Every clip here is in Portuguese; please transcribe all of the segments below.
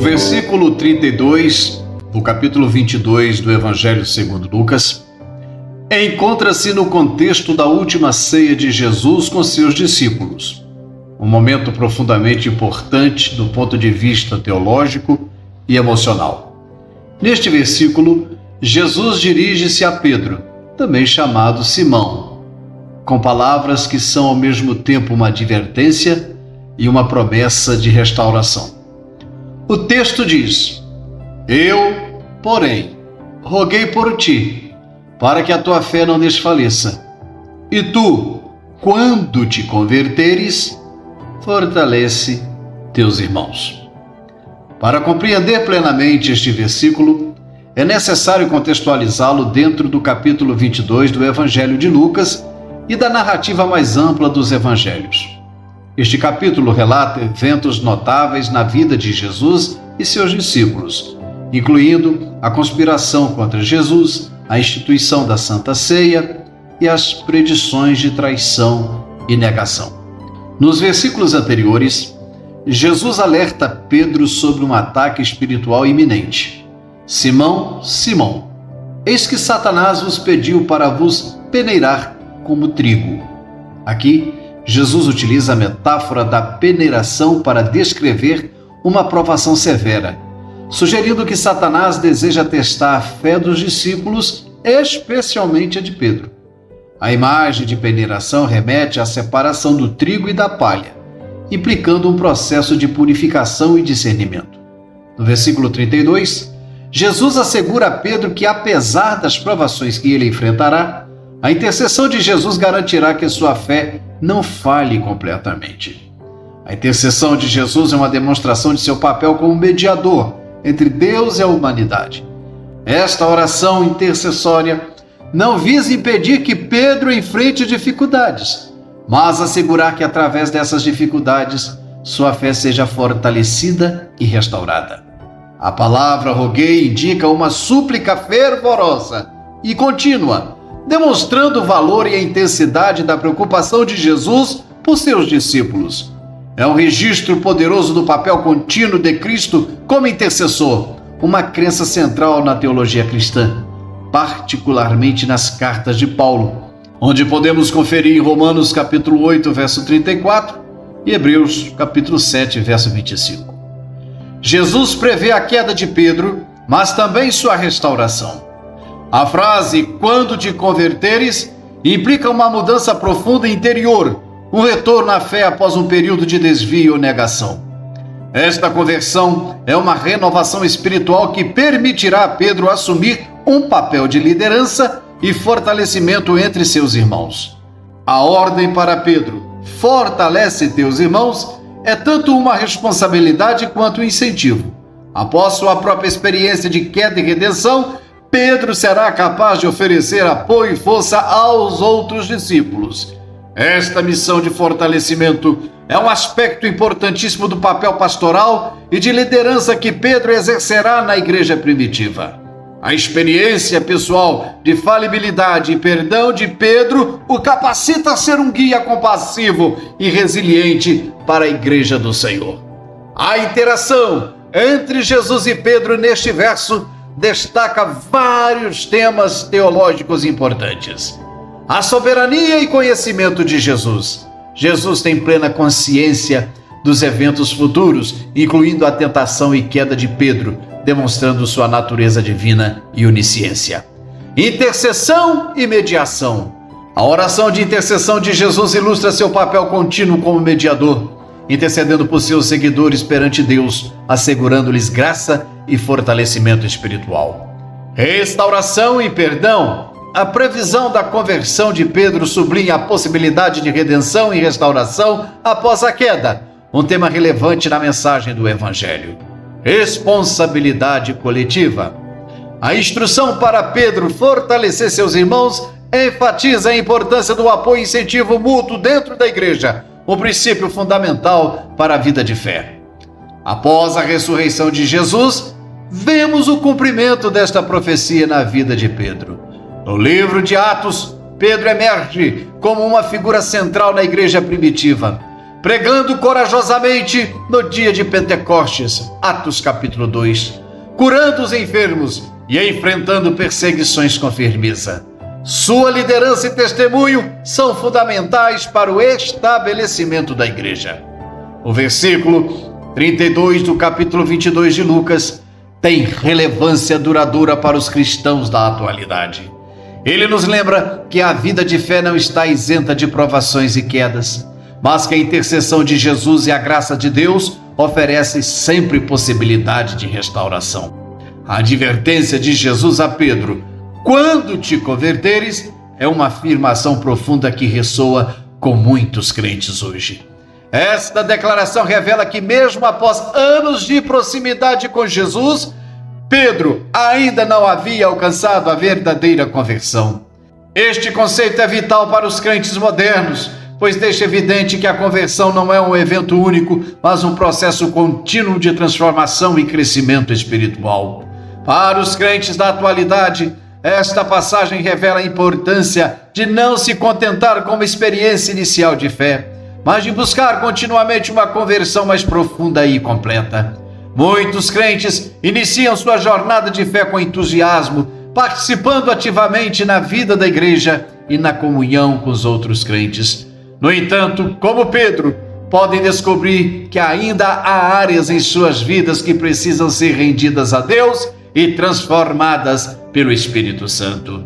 versículo 32 do capítulo 22 do Evangelho segundo Lucas encontra-se no contexto da última ceia de Jesus com seus discípulos, um momento profundamente importante do ponto de vista teológico e emocional. Neste versículo, Jesus dirige-se a Pedro, também chamado Simão, com palavras que são ao mesmo tempo uma advertência e uma promessa de restauração. O texto diz: Eu, porém, roguei por ti, para que a tua fé não desfaleça. E tu, quando te converteres, fortalece teus irmãos. Para compreender plenamente este versículo, é necessário contextualizá-lo dentro do capítulo 22 do Evangelho de Lucas e da narrativa mais ampla dos Evangelhos. Este capítulo relata eventos notáveis na vida de Jesus e seus discípulos, incluindo a conspiração contra Jesus, a instituição da Santa Ceia e as predições de traição e negação. Nos versículos anteriores, Jesus alerta Pedro sobre um ataque espiritual iminente. Simão, Simão, eis que Satanás vos pediu para vos peneirar como trigo. Aqui, Jesus utiliza a metáfora da peneiração para descrever uma provação severa, sugerindo que Satanás deseja testar a fé dos discípulos, especialmente a de Pedro. A imagem de peneiração remete à separação do trigo e da palha, implicando um processo de purificação e discernimento. No versículo 32, Jesus assegura a Pedro que, apesar das provações que ele enfrentará, a intercessão de Jesus garantirá que sua fé não falhe completamente. A intercessão de Jesus é uma demonstração de seu papel como mediador entre Deus e a humanidade. Esta oração intercessória não visa impedir que Pedro enfrente dificuldades, mas assegurar que através dessas dificuldades sua fé seja fortalecida e restaurada. A palavra roguei indica uma súplica fervorosa e contínua, demonstrando o valor e a intensidade da preocupação de Jesus por seus discípulos. É um registro poderoso do papel contínuo de Cristo como intercessor, uma crença central na teologia cristã, particularmente nas cartas de Paulo, onde podemos conferir em Romanos capítulo 8, verso 34 e Hebreus capítulo 7, verso 25. Jesus prevê a queda de Pedro, mas também sua restauração. A frase, quando te converteres, implica uma mudança profunda interior, um retorno à fé após um período de desvio ou negação. Esta conversão é uma renovação espiritual que permitirá a Pedro assumir um papel de liderança e fortalecimento entre seus irmãos. A ordem para Pedro, fortalece teus irmãos, é tanto uma responsabilidade quanto um incentivo. Após sua própria experiência de queda e redenção, Pedro será capaz de oferecer apoio e força aos outros discípulos. Esta missão de fortalecimento é um aspecto importantíssimo do papel pastoral e de liderança que Pedro exercerá na igreja primitiva. A experiência pessoal de falibilidade e perdão de Pedro o capacita a ser um guia compassivo e resiliente para a igreja do Senhor. A interação entre Jesus e Pedro neste verso destaca vários temas teológicos importantes. A soberania e conhecimento de Jesus. Jesus tem plena consciência dos eventos futuros, incluindo a tentação e queda de Pedro, demonstrando sua natureza divina e onisciência. Intercessão e mediação. A oração de intercessão de Jesus ilustra seu papel contínuo como mediador, intercedendo por seus seguidores perante Deus, assegurando-lhes graça e fortalecimento espiritual. Restauração e perdão. A previsão da conversão de Pedro sublinha a possibilidade de redenção e restauração após a queda, um tema relevante na mensagem do Evangelho. Responsabilidade coletiva. A instrução para Pedro fortalecer seus irmãos enfatiza a importância do apoio e incentivo mútuo dentro da igreja, um princípio fundamental para a vida de fé. Após a ressurreição de Jesus, vemos o cumprimento desta profecia na vida de Pedro. No livro de Atos, Pedro emerge como uma figura central na igreja primitiva. pregando corajosamente no dia de Pentecostes, Atos capítulo 2, curando os enfermos e enfrentando perseguições com firmeza. Sua liderança e testemunho são fundamentais para o estabelecimento da igreja. O versículo 32 do capítulo 22 de Lucas tem relevância duradoura para os cristãos da atualidade. Ele nos lembra que a vida de fé não está isenta de provações e quedas, mas que a intercessão de Jesus e a graça de Deus oferecem sempre possibilidade de restauração. A advertência de Jesus a Pedro, quando te converteres, é uma afirmação profunda que ressoa com muitos crentes hoje. Esta declaração revela que mesmo após anos de proximidade com Jesus, Pedro ainda não havia alcançado a verdadeira conversão. Este conceito é vital para os crentes modernos, pois deixa evidente que a conversão não é um evento único, mas um processo contínuo de transformação e crescimento espiritual. Para os crentes da atualidade, esta passagem revela a importância de não se contentar com uma experiência inicial de fé, mas de buscar continuamente uma conversão mais profunda e completa. Muitos crentes iniciam sua jornada de fé com entusiasmo, participando ativamente na vida da igreja e na comunhão com os outros crentes. No entanto, como Pedro, podem descobrir que ainda há áreas em suas vidas que precisam ser rendidas a Deus e transformadas pelo Espírito Santo.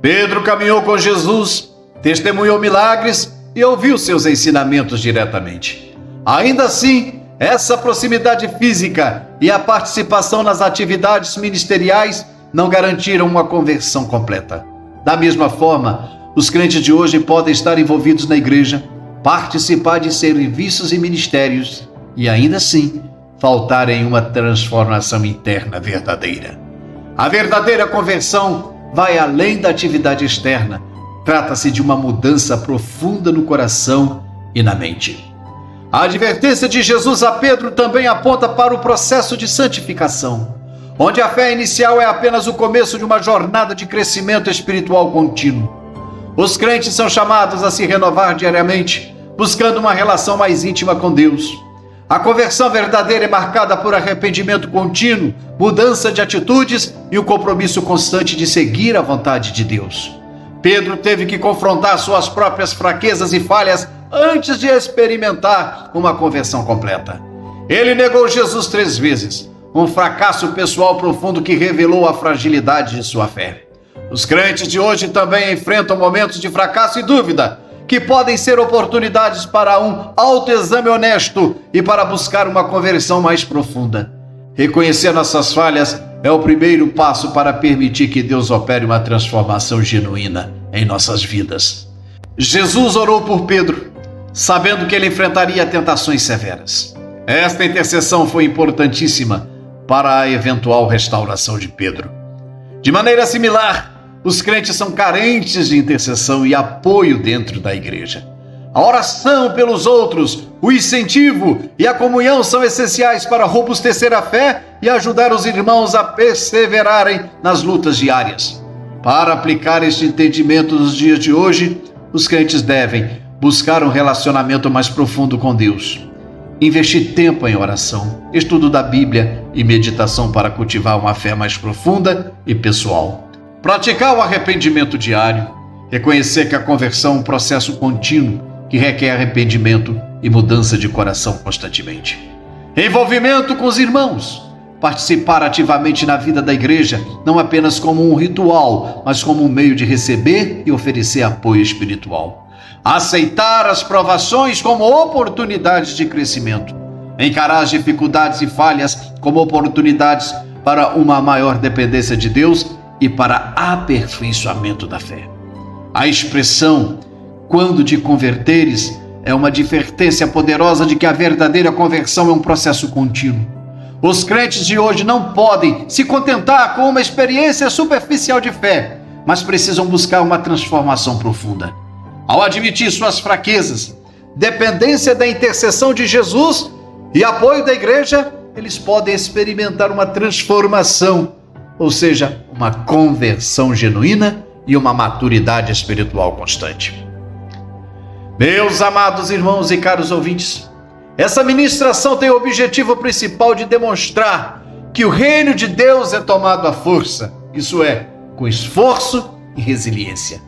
Pedro caminhou com Jesus, testemunhou milagres e ouviu seus ensinamentos diretamente. Ainda assim, essa proximidade física e a participação nas atividades ministeriais não garantiram uma conversão completa. Da mesma forma, os crentes de hoje podem estar envolvidos na igreja, participar de serviços e ministérios e ainda assim faltar em uma transformação interna verdadeira. A verdadeira conversão vai além da atividade externa. Trata-se de uma mudança profunda no coração e na mente. A advertência de Jesus a Pedro também aponta para o processo de santificação, onde a fé inicial é apenas o começo de uma jornada de crescimento espiritual contínuo. Os crentes são chamados a se renovar diariamente, buscando uma relação mais íntima com Deus. A conversão verdadeira é marcada por arrependimento contínuo, mudança de atitudes e o compromisso constante de seguir a vontade de Deus. Pedro teve que confrontar suas próprias fraquezas e falhas antes de experimentar uma conversão completa. Ele negou Jesus 3 vezes, um fracasso pessoal profundo que revelou a fragilidade de sua fé. Os crentes de hoje também enfrentam momentos de fracasso e dúvida, que podem ser oportunidades para um autoexame honesto e para buscar uma conversão mais profunda. Reconhecer nossas falhas é o primeiro passo para permitir que Deus opere uma transformação genuína em nossas vidas. Jesus orou por Pedro, sabendo que ele enfrentaria tentações severas. Esta intercessão foi importantíssima para a eventual restauração de Pedro. De maneira similar, os crentes são carentes de intercessão e apoio dentro da igreja. A oração pelos outros, o incentivo e a comunhão são essenciais para robustecer a fé e ajudar os irmãos a perseverarem nas lutas diárias. Para aplicar este entendimento nos dias de hoje, os crentes devem buscar um relacionamento mais profundo com Deus, investir tempo em oração, estudo da Bíblia e meditação para cultivar uma fé mais profunda e pessoal. Praticar o arrependimento diário, reconhecer que a conversão é um processo contínuo que requer arrependimento e mudança de coração constantemente. Envolvimento com os irmãos, participar ativamente na vida da igreja, não apenas como um ritual, mas como um meio de receber e oferecer apoio espiritual. Aceitar as provações como oportunidades de crescimento. Encarar as dificuldades e falhas como oportunidades para uma maior dependência de Deus e para aperfeiçoamento da fé. A expressão "quando te converteres" é uma advertência poderosa de que a verdadeira conversão é um processo contínuo. Os crentes de hoje não podem se contentar com uma experiência superficial de fé, mas precisam buscar uma transformação profunda. Ao admitir suas fraquezas, dependência da intercessão de Jesus e apoio da igreja, eles podem experimentar uma transformação, ou seja, uma conversão genuína e uma maturidade espiritual constante. Meus amados irmãos e caros ouvintes, essa ministração tem o objetivo principal de demonstrar que o reino de Deus é tomado à força, isso é, com esforço e resiliência.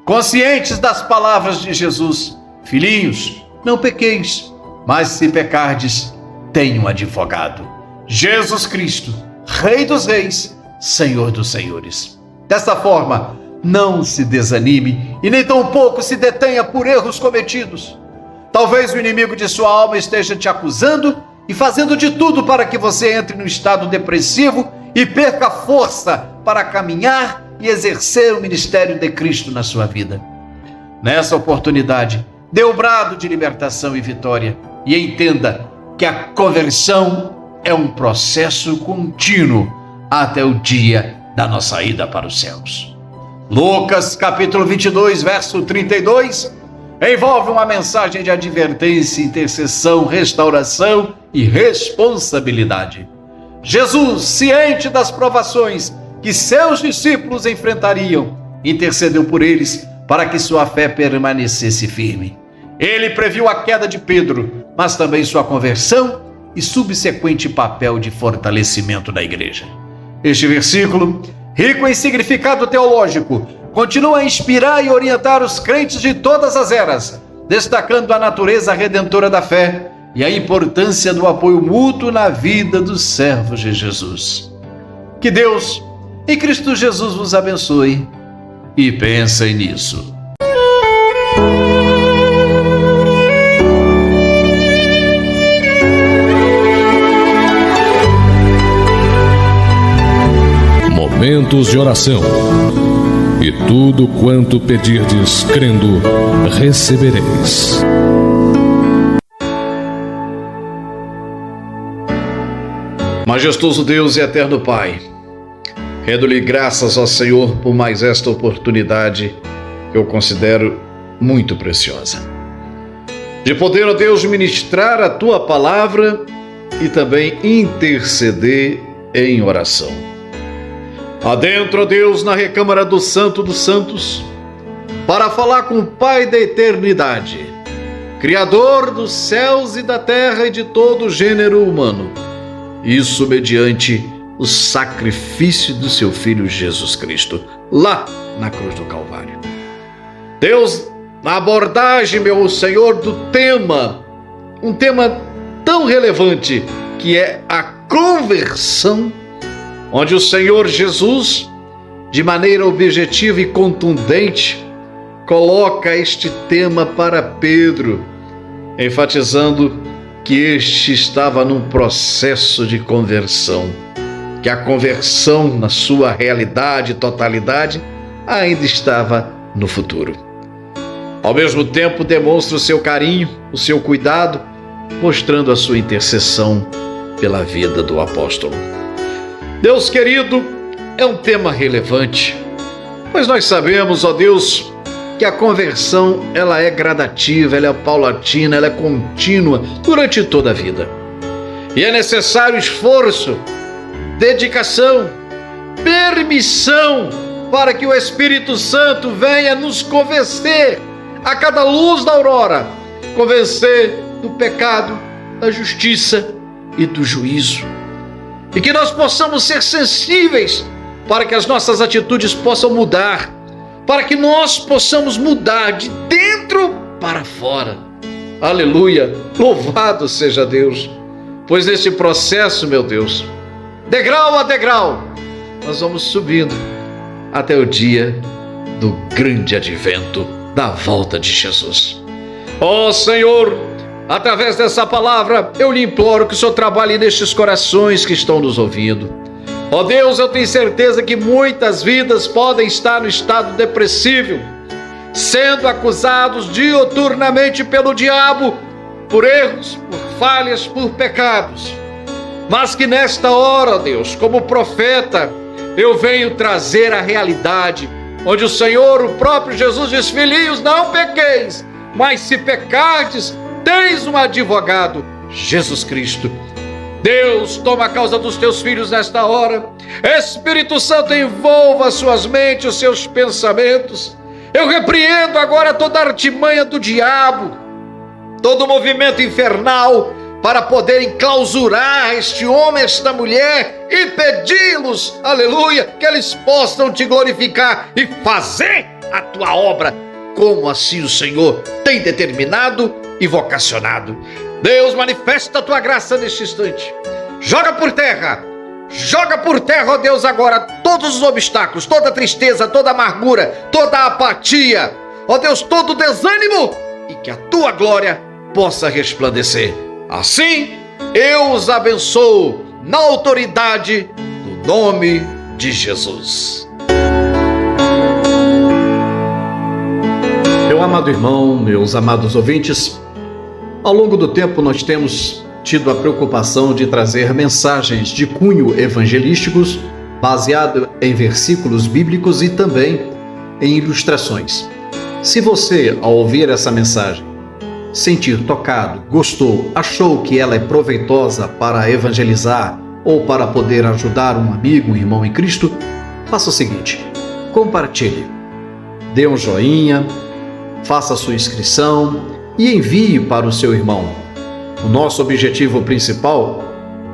Conscientes das palavras de Jesus: filhinhos, não pequeis, mas se pecardes, tenham um advogado, Jesus Cristo, Rei dos reis, Senhor dos senhores. Dessa forma, não se desanime e nem tampouco se detenha por erros cometidos. Talvez o inimigo de sua alma esteja te acusando e fazendo de tudo para que você entre num estado depressivo e perca força para caminhar e exercer o ministério de Cristo na sua vida. Nessa oportunidade, dê o brado de libertação e vitória e entenda que a conversão é um processo contínuo até o dia da nossa ida para os céus. Lucas capítulo 22, verso 32, envolve uma mensagem de advertência, intercessão, restauração e responsabilidade. Jesus, ciente das provações que seus discípulos enfrentariam, intercedeu por eles para que sua fé permanecesse firme. Ele previu a queda de Pedro, mas também sua conversão e subsequente papel de fortalecimento da igreja. Este versículo, rico em significado teológico, continua a inspirar e orientar os crentes de todas as eras, destacando a natureza redentora da fé e a importância do apoio mútuo na vida dos servos de Jesus. Que Deus, em Cristo Jesus, vos abençoe e pensem nisso. Momentos de oração. E tudo quanto pedirdes, crendo, recebereis. Majestoso Deus e eterno Pai, rendo-lhe graças ao Senhor por mais esta oportunidade que eu considero muito preciosa, de poder, ó Deus, ministrar a Tua palavra e também interceder em oração. Adentro, ó Deus, na recâmara do Santo dos Santos, para falar com o Pai da eternidade, Criador dos céus e da terra e de todo o gênero humano, isso mediante o sacrifício do seu Filho Jesus Cristo, lá na cruz do Calvário. Deus, na abordagem, meu Senhor, do tema, um tema tão relevante que é a conversão, onde o Senhor Jesus, de maneira objetiva e contundente, coloca este tema para Pedro, enfatizando que este estava num processo de conversão, que a conversão, na sua realidade e totalidade, ainda estava no futuro. Ao mesmo tempo, demonstra o seu carinho, o seu cuidado, mostrando a sua intercessão pela vida do apóstolo. Deus querido, é um tema relevante, pois nós sabemos, ó Deus, que a conversão ela é gradativa, ela é paulatina, ela é contínua durante toda a vida. E é necessário esforço, dedicação, permissão para que o Espírito Santo venha nos convencer a cada luz da aurora, convencer do pecado, da justiça e do juízo. E que nós possamos ser sensíveis para que as nossas atitudes possam mudar, para que nós possamos mudar de dentro para fora. Aleluia! Louvado seja Deus! Pois nesse processo, meu Deus, degrau a degrau, nós vamos subindo até o dia do grande advento da volta de Jesus. Ó Senhor, através dessa palavra, eu lhe imploro que o Senhor trabalhe nestes corações que estão nos ouvindo. Ó Deus, eu tenho certeza que muitas vidas podem estar no estado depressivo, sendo acusados diuturnamente pelo diabo, por erros, por falhas, por pecados. Mas que nesta hora, ó Deus, como profeta, eu venho trazer a realidade, onde o Senhor, o próprio Jesus diz: filhinhos, não pequeis, mas se pecardes, tens um advogado, Jesus Cristo. Deus, toma a causa dos teus filhos nesta hora. Espírito Santo, envolva as suas mentes, os seus pensamentos. Eu repreendo agora toda artimanha do diabo, todo movimento infernal para poder enclausurar este homem, esta mulher e pedi-los, aleluia, que eles possam te glorificar e fazer a tua obra como assim o Senhor tem determinado e vocacionado. Deus, manifesta a tua graça neste instante. Joga por terra, ó Deus, agora todos os obstáculos, toda a tristeza, toda a amargura, toda a apatia, ó Deus, todo o desânimo, e que a tua glória possa resplandecer. Assim, eu os abençoo na autoridade do nome de Jesus. Meu amado irmão, meus amados ouvintes, ao longo do tempo nós temos tido a preocupação de trazer mensagens de cunho evangelísticos baseado em versículos bíblicos e também em ilustrações. Se você, ao ouvir essa mensagem, sentir tocado, gostou, achou que ela é proveitosa para evangelizar ou para poder ajudar um amigo, um irmão em Cristo, faça o seguinte: compartilhe, dê um joinha, faça a sua inscrição e envie para o seu irmão. O nosso objetivo principal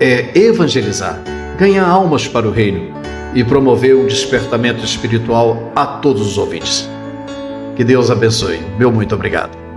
é evangelizar, ganhar almas para o reino e promover um despertamento espiritual a todos os ouvintes. Que Deus abençoe. Meu muito obrigado.